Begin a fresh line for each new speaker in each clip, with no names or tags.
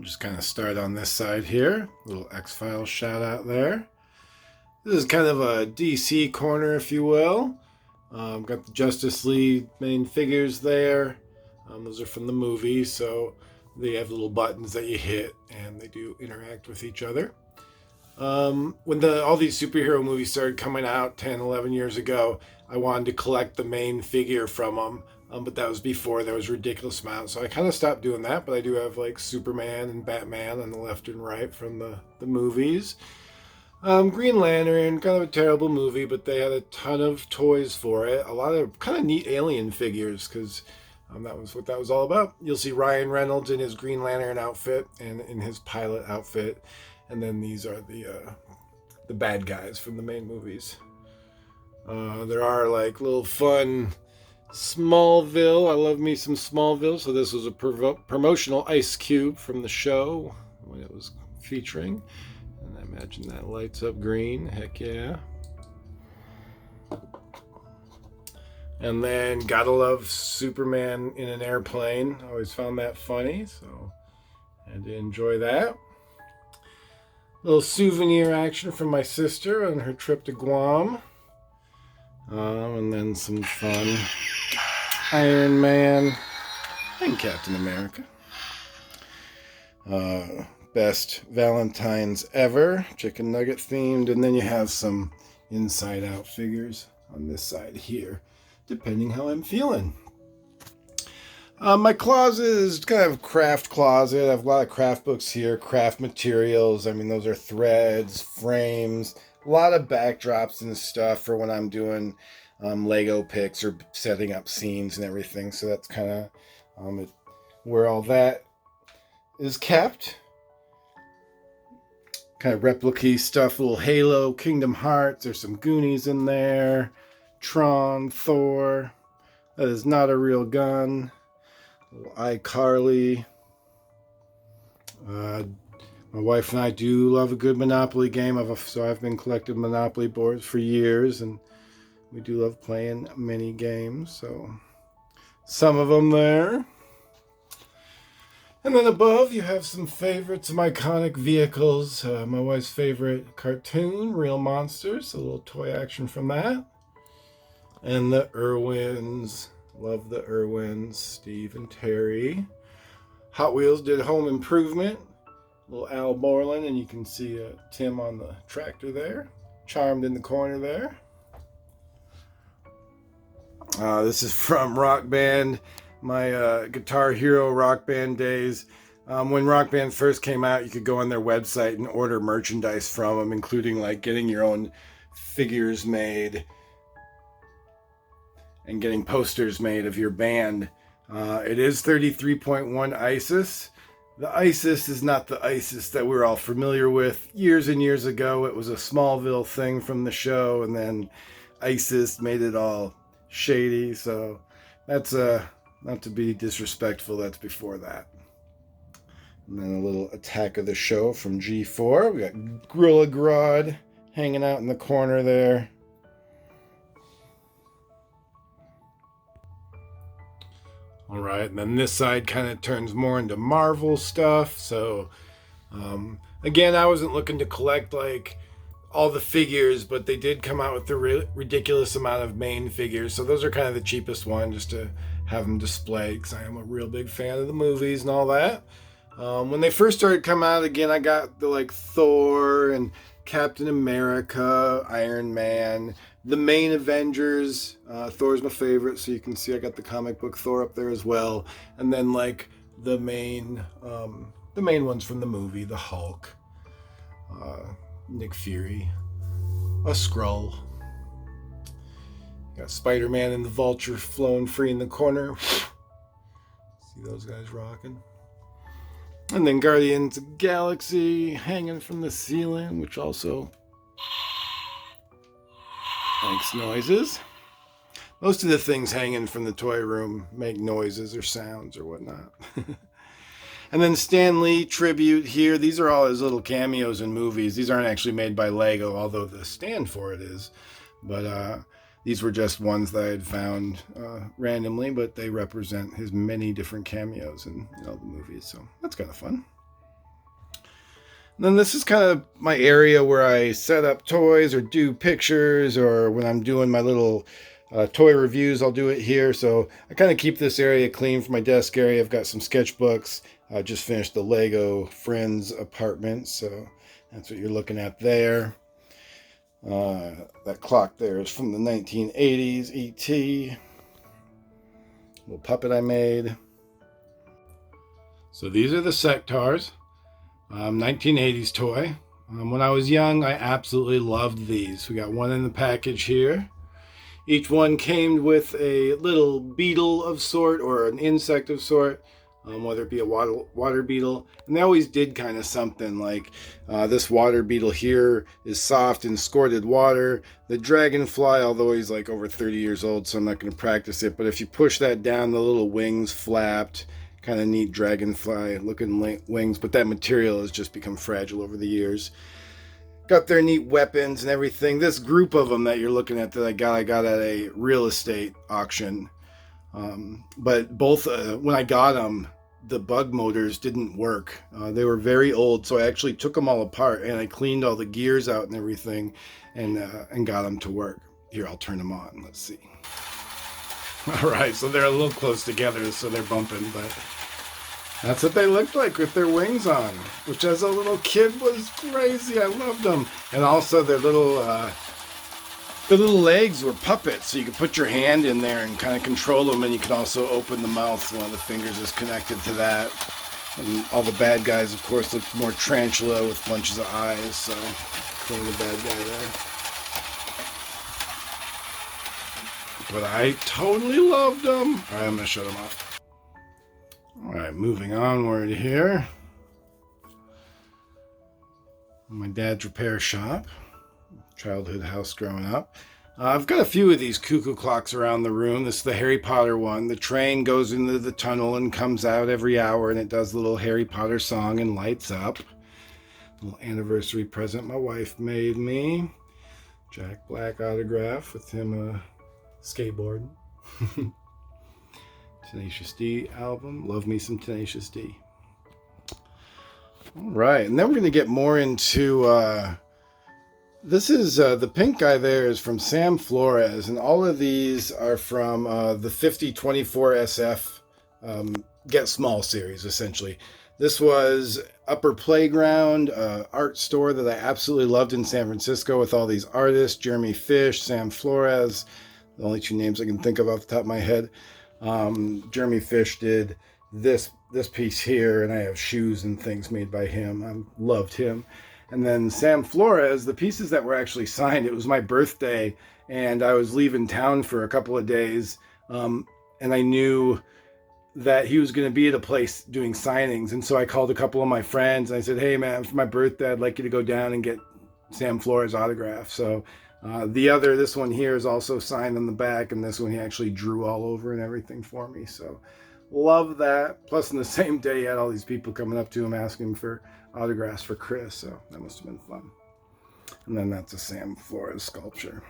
just kind of start on this side here. Little X-Files shout out there. This is kind of a DC corner, if you will. Got the Justice League main figures there. Those are from the movie, so they have little buttons that you hit, and they do interact with each other. When all these superhero movies started coming out 10, 11 years ago, I wanted to collect the main figure from them. But that was before there was a ridiculous amount. So I kind of stopped doing that, but I do have like Superman and Batman on the left and right from the movies. Green Lantern, kind of a terrible movie, but they had a ton of toys for it. A lot of kind of neat alien figures, because that was what that was all about. You'll see Ryan Reynolds in his Green Lantern outfit and in his pilot outfit. And then these are the bad guys from the main movies. There are like little fun Smallville. I love me some Smallville. So this was a promotional Ice Cube from the show when it was featuring. And I imagine that lights up green. Heck yeah. And then gotta love Superman in an airplane. Always found that funny. So I had to enjoy that. Little souvenir action from my sister on her trip to Guam. And then some fun Iron Man and Captain America. Best Valentine's ever, chicken nugget themed. And then you have some Inside Out figures on this side here, depending how I'm feeling. My closet is kind of a craft closet. I have a lot of craft books here, craft materials. I mean, those are threads, frames, a lot of backdrops and stuff for when I'm doing Lego picks or setting up scenes and everything. So that's kind of where all that is kept. Kind of replica stuff, little Halo, Kingdom Hearts. There's some Goonies in there. Tron, Thor. That is not a real gun. Little iCarly. My wife and I do love a good Monopoly game. So I've been collecting Monopoly boards for years, and we do love playing mini games. So some of them there. And then above, you have some favorites, some iconic vehicles. My wife's favorite cartoon, Real Monsters. A little toy action from that. And the Irwins. Love the Irwins, Steve and Terry. Hot Wheels did Home Improvement. Little Al Borland, and you can see Tim on the tractor there. Charmed in the corner there. This is from Rock Band, my Guitar Hero Rock Band days. When Rock Band first came out, you could go on their website and order merchandise from them, including like getting your own figures made and getting posters made of your band. It is 33.1 ISIS. The ISIS is not the ISIS that we're all familiar with. Years and years ago, it was a Smallville thing from the show, and then ISIS made it all shady. So that's not to be disrespectful, that's before that. And then a little Attack of the Show from G4. We got Gorilla Grodd hanging out in the corner there. All right, and then this side kind of turns more into Marvel stuff. So, again, I wasn't looking to collect like all the figures, but they did come out with the ridiculous amount of main figures. So those are kind of the cheapest one, just to have them displayed, because I am a real big fan of the movies and all that. When they first started coming out, again, I got the like Thor and Captain America, Iron Man, the main Avengers. Thor's my favorite, so you can see I got the comic book Thor up there as well. And then like the main ones from the movie, the Hulk, Nick Fury, a Skrull. Got Spider-Man and the Vulture flowing free in the corner. See those guys rocking. And then Guardians of the Galaxy hanging from the ceiling, which also makes noises. Most of the things hanging from the toy room make noises or sounds or whatnot. And then Stan Lee tribute here. These are all his little cameos in movies. These aren't actually made by Lego, although the stand for it is. But these were just ones that I had found randomly, but they represent his many different cameos in all the movies. So that's kind of fun. And then this is kind of my area where I set up toys or do pictures, or when I'm doing my little toy reviews, I'll do it here. So I kind of keep this area clean for my desk area. I've got some sketchbooks. I just finished the Lego Friends apartment, so that's what you're looking at there. That clock there is from the 1980s E.T. Little puppet I made. So these are the Sectaurs, 1980s toy. When I was young, I absolutely loved these. We got one in the package here. Each one came with a little beetle of sort or an insect of sort, whether it be a water beetle. And they always did kind of something like this water beetle here is soft in squirted water. The dragonfly, although he's like over 30 years old, so I'm not going to practice it, but if you push that down, the little wings flapped. Kind of neat dragonfly looking wings, but that material has just become fragile over the years. Got their neat weapons and everything. This group of them that you're looking at that I got at a real estate auction. But both, when I got them, the bug motors didn't work. They were very old, so I actually took them all apart and I cleaned all the gears out and everything and got them to work. Here, I'll turn them on. Let's see. All right, so they're a little close together, so they're bumping, but that's what they looked like with their wings on, which as a little kid was crazy. I loved them. And also their little legs were puppets, so you could put your hand in there and kind of control them, and you could also open the mouth. One of the fingers is connected to that. And all the bad guys, of course, looked more tarantula with bunches of eyes, so putting the bad guy there. But I totally loved them. All right, I'm going to shut them off. All right, moving onward here. My dad's repair shop. Childhood house growing up. I've got a few of these cuckoo clocks around the room. This is the Harry Potter one. The train goes into the tunnel and comes out every hour, and it does the little Harry Potter song and lights up. Little anniversary present my wife made me. Jack Black autograph with him skateboarding. Tenacious D album. Love me some Tenacious D. All right, and then we're going to get more into... this is the pink guy there is from Sam Flores, and all of these are from the 5024 SF Get Small series, essentially. This was Upper Playground, art store that I absolutely loved in San Francisco with all these artists, Jeremy Fish, Sam Flores, the only two names I can think of off the top of my head. Jeremy Fish did this piece here, and I have shoes and things made by him. I loved him. And then Sam Flores, the pieces that were actually signed, it was my birthday, and I was leaving town for a couple of days, and I knew that he was going to be at a place doing signings, and so I called a couple of my friends, and I said, hey man, for my birthday, I'd like you to go down and get Sam Flores' autograph. So this one here is also signed on the back, and this one he actually drew all over and everything for me, so love that. Plus, in the same day, he had all these people coming up to him asking for autographs for Chris, so that must have been fun. And then that's a Sam Flores sculpture.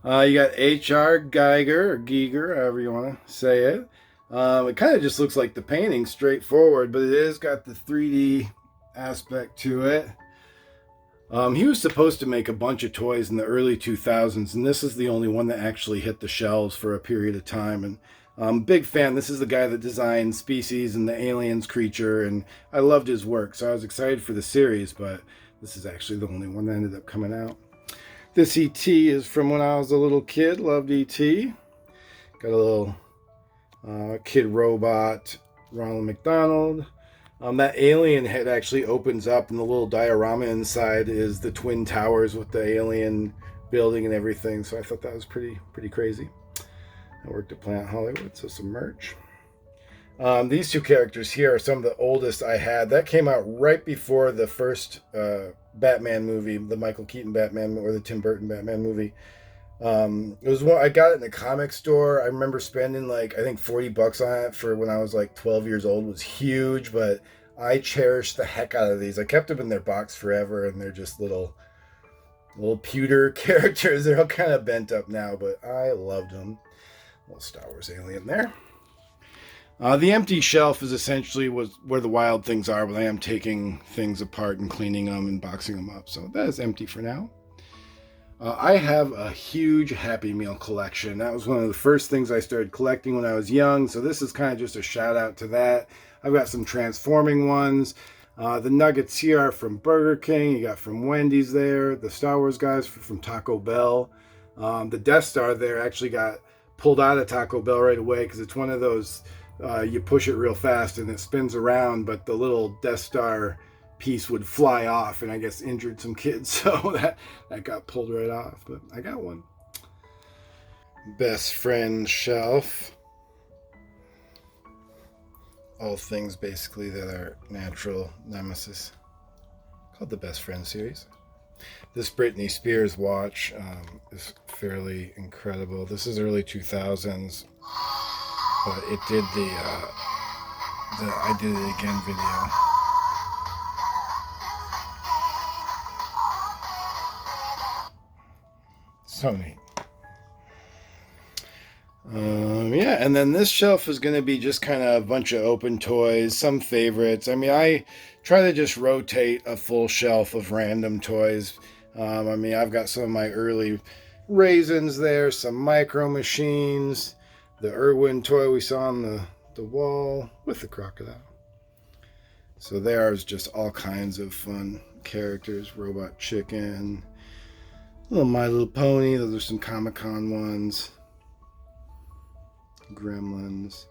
You got H.R. Geiger, or Giger, however you want to say it. It kind of just looks like the painting, straightforward, but it is got the 3D aspect to it. He was supposed to make a bunch of toys in the early 2000s, and this is the only one that actually hit the shelves for a period of time. And I'm a big fan. This is the guy that designed Species and the Aliens creature, and I loved his work, so I was excited for the series, but this is actually the only one that ended up coming out. This E.T. is from when I was a little kid. Loved E.T. Got a little kid robot, Ronald McDonald. That alien head actually opens up, and the little diorama inside is the Twin Towers with the alien building and everything, so I thought that was pretty crazy. I worked at Planet Hollywood, so some merch. These two characters here are some of the oldest I had. That came out right before the first Batman movie, the Michael Keaton Batman, or the Tim Burton Batman movie. It was one I got it in a comic store. I remember spending I think $40 on it for when I was 12 years old. It was huge, but I cherished the heck out of these. I kept them in their box forever, and they're just little pewter characters. They're all kind of bent up now, but I loved them. Little Star Wars alien there. The empty shelf is essentially where the wild things are, but I am taking things apart and cleaning them and boxing them up. So that is empty for now. I have a huge Happy Meal collection. That was one of the first things I started collecting when I was young. So this is kind of just a shout out to that. I've got some transforming ones. The nuggets here are from Burger King. You got from Wendy's there. The Star Wars guys from Taco Bell. The Death Star there actually got pulled out of Taco Bell right away because it's one of those, you push it real fast and it spins around, but the little Death Star piece would fly off and I guess injured some kids, so that got pulled right off, but I got one. Best friend shelf. All things basically that are natural nemesis. Called the Best Friend series. This Britney Spears watch is fairly incredible. This is early 2000s, but it did the I Did It Again video. So neat. Yeah, and then this shelf is going to be just kind of a bunch of open toys, some favorites. I mean, I try to just rotate a full shelf of random toys. I mean, I've got some of my early Raisins there, some Micro Machines, the Irwin toy we saw on the wall with the crocodile. So there's just all kinds of fun characters. Robot Chicken, little My Little Pony. Those are some Comic-Con ones. Gremlins.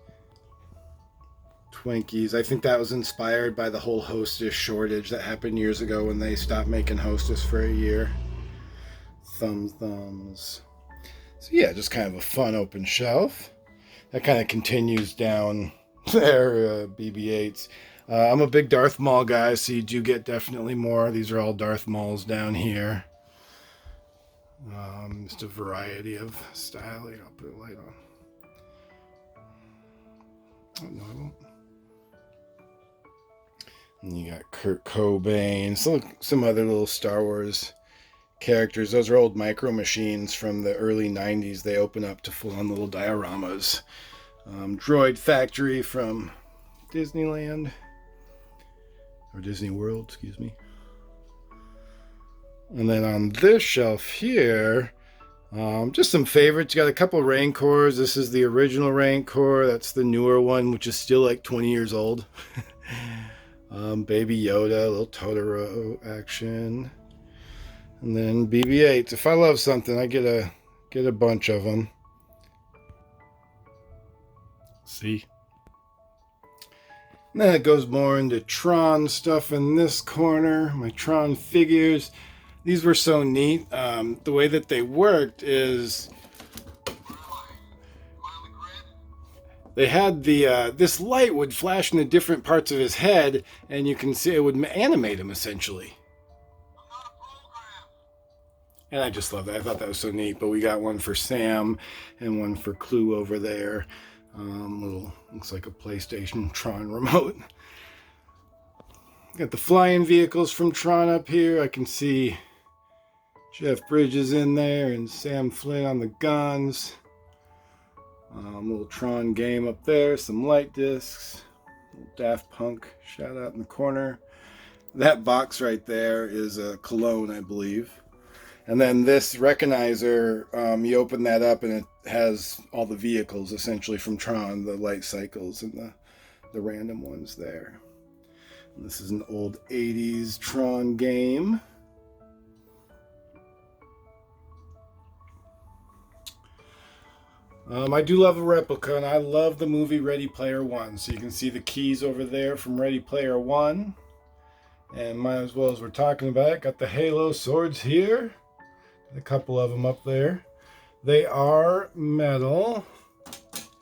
Twinkies. I think that was inspired by the whole Hostess shortage that happened years ago when they stopped making Hostess for a year. Thumbs. So yeah, just kind of a fun open shelf. That kind of continues down there, BB-8s. I'm a big Darth Maul guy, so you do get definitely more. These are all Darth Mauls down here. Just a variety of styling. I'll put a light on. Oh, no, I won't. And you got Kurt Cobain. Some other little Star Wars characters. Those are old Micro Machines from the early 90s. They open up to full-on little dioramas. Droid Factory from Disneyland. Or Disney World, excuse me. And then on this shelf here, just some favorites. You got a couple Rancors. This is the original Rancor. That's the newer one, which is still like 20 years old. Baby Yoda, a little Totoro action. And then BB-8s. If I love something, I get a bunch of them. See? And then it goes more into Tron stuff in this corner. My Tron figures. These were so neat. The way that they worked is they had this light would flash into different parts of his head, and you can see it would animate him essentially. And I just love that. I thought that was so neat. But we got one for Sam and one for Clue over there. Little looks like a PlayStation Tron remote. Got the flying vehicles from Tron up here. I can see Jeff Bridges in there and Sam Flynn on the guns. Little Tron game up there. Some light discs. Little Daft Punk shout out in the corner. That box right there is a cologne, I believe. And then this recognizer, you open that up and it has all the vehicles essentially from Tron, the light cycles and the random ones there. And this is an old 80s Tron game. I do love a replica, and I love the movie Ready Player One. So you can see the keys over there from Ready Player One. And might as well, as we're talking about it, got the Halo swords here. A couple of them up there. They are metal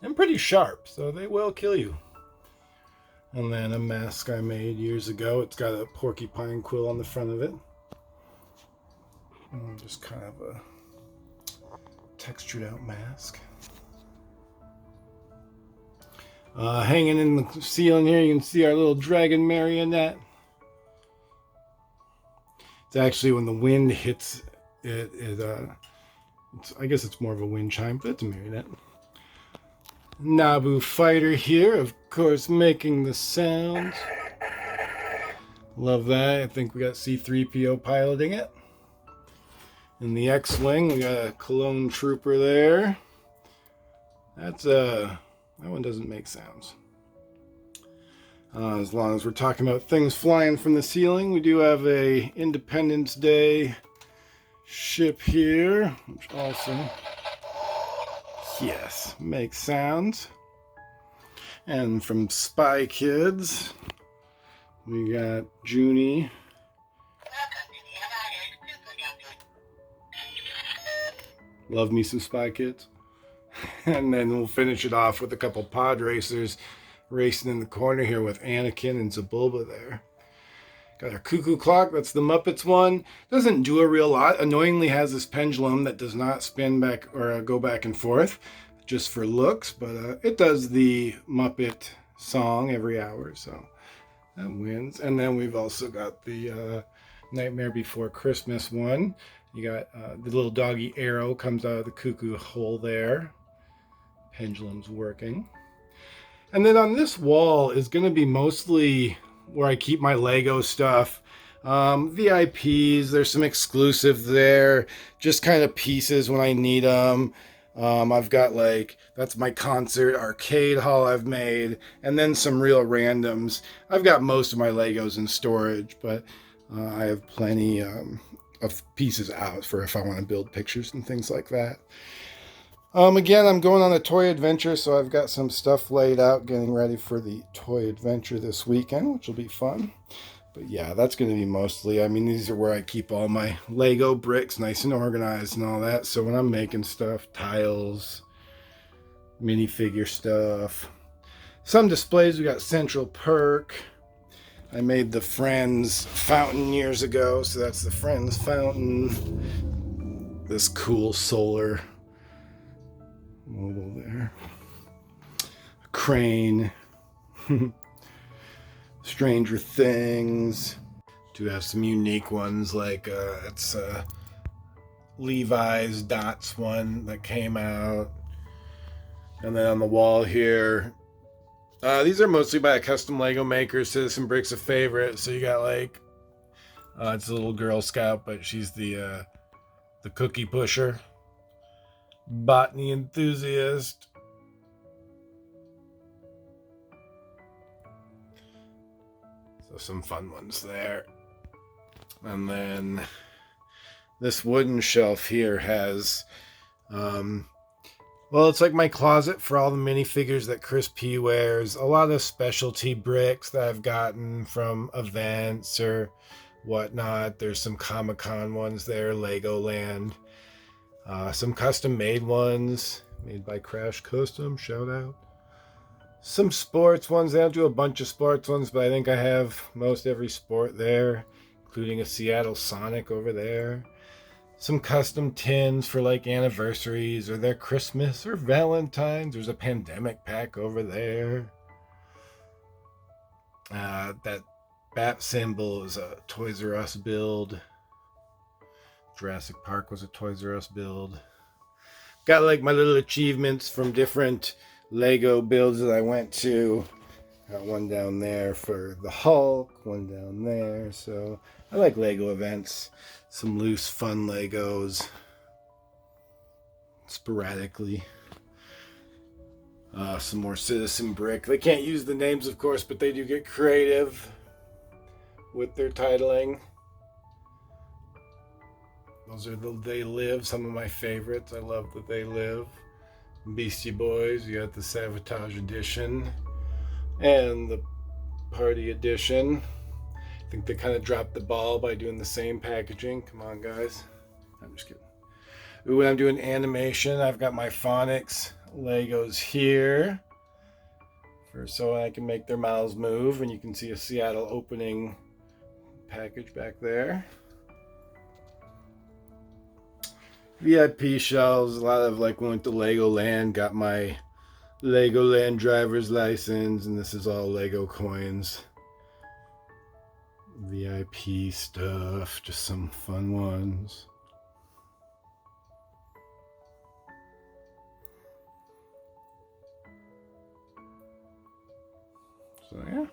and pretty sharp, so they will kill you. And then a mask I made years ago. It's got a porcupine quill on the front of it. And just kind of a textured out mask. Hanging in the ceiling here, you can see our little dragon marionette. It's actually when the wind hits it, I guess it's more of a wind chime, but it's a marionette. Naboo fighter here, of course, making the sounds. Love that. I think we got C-3PO piloting it. In the X-Wing, we got a clone trooper there. That one doesn't make sounds. As long as we're talking about things flying from the ceiling, we do have a Independence Day ship here, which also, yes, makes sounds. And from Spy Kids, we got Junie. Love me some Spy Kids. And then we'll finish it off with a couple pod racers racing in the corner here with Anakin and Zabulba there. Got our cuckoo clock, that's the Muppets one. Doesn't do a real lot. Annoyingly has this pendulum that does not spin back or go back and forth just for looks, but it does the Muppet song every hour, so that wins. And then we've also got the Nightmare Before Christmas one. You got the little doggy arrow comes out of the cuckoo hole there. Pendulum's working. And then on this wall is going to be mostly where I keep my Lego stuff. VIPs, there's some exclusive there. Just kind of pieces when I need them. I've got that's my concert arcade hall I've made. And then some real randoms. I've got most of my Legos in storage, but I have plenty of pieces out for if I want to build pictures and things like that. Again, I'm going on a toy adventure, so I've got some stuff laid out, getting ready for the toy adventure this weekend, which will be fun. But yeah, that's going to be mostly, these are where I keep all my Lego bricks nice and organized and all that. So when I'm making stuff, tiles, minifigure stuff, some displays, we got Central Perk. I made the Friends fountain years ago, so that's the Friends fountain. This cool solar model there. A crane. Stranger Things. Do have some unique ones like it's Levi's Dots one that came out. And then on the wall here, these are mostly by a custom Lego maker. Citizen Brick's a favorite. So you got it's a little Girl Scout, but she's the cookie pusher. Botany enthusiast. So some fun ones there. And then this wooden shelf here has, it's like my closet for all the minifigures that Chris P wears. A lot of specialty bricks that I've gotten from events or whatnot. There's some Comic-Con ones there, Legoland. Some custom made ones made by Crash Custom, shout out. Some sports ones. They don't do a bunch of sports ones, but I think I have most every sport there, including a Seattle Sonic over there. Some custom tins for anniversaries or their Christmas or Valentine's. There's a pandemic pack over there. That bat symbol is a Toys R Us build. Jurassic Park was a Toys R Us build. Got my little achievements from different Lego builds that I went to. Got one down there for the Hulk, one down there. So I like Lego events. Some loose, fun Legos. Sporadically. Some more Citizen Brick. They can't use the names, of course, but they do get creative with their titling. Those are the They Live, some of my favorites. I love the They Live. Beastie Boys, you got the Savatage Edition and the Party Edition. I think they kind of dropped the ball by doing the same packaging. Come on, guys. I'm just kidding. Ooh, when I'm doing animation, I've got my Phonics Legos here so I can make their mouths move, and you can see a Seattle opening package back there. VIP shelves, a lot of went to Legoland, got my Legoland driver's license, and this is all Lego coins. VIP stuff, just some fun ones. So yeah.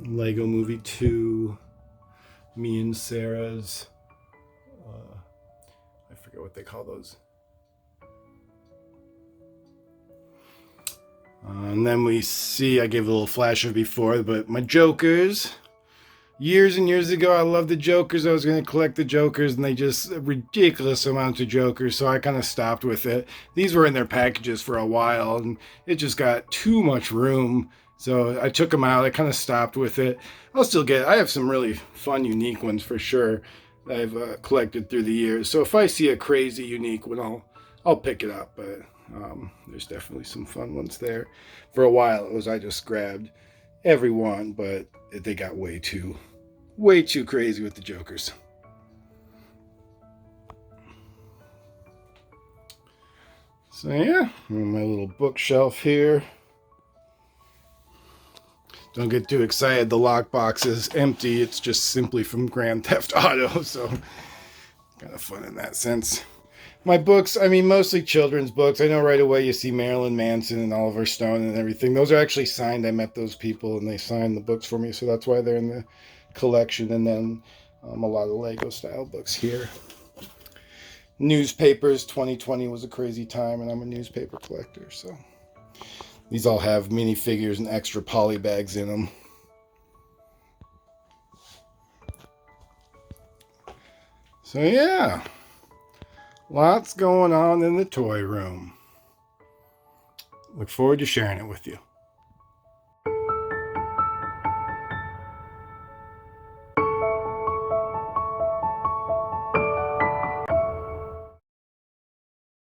Lego Movie 2. Me and Sarah's. I forget what they call those. And then we see, I gave a little flash of before, but my Jokers. Years and years ago, I loved the Jokers. I was going to collect the Jokers, and they just ridiculous amounts of Jokers, so I kind of stopped with it. These were in their packages for a while, and it just got too much room. So I took them out. I kind of stopped with it. I have some really fun, unique ones for sure that I've collected through the years. So if I see a crazy, unique one, I'll pick it up. But there's definitely some fun ones there. For a while, I just grabbed every one, but they got way too crazy with the Jokers. So yeah, my little bookshelf here. Don't get too excited. The lockbox is empty. It's just simply from Grand Theft Auto, so kind of fun in that sense. My books, mostly children's books. I know right away you see Marilyn Manson and Oliver Stone and everything. Those are actually signed. I met those people and they signed the books for me, so that's why they're in the collection. And then a lot of Lego style books here. Newspapers. 2020 was a crazy time, and I'm a newspaper collector, so these all have minifigures and extra poly bags in them. So yeah, lots going on in the toy room. Look forward to sharing it with you.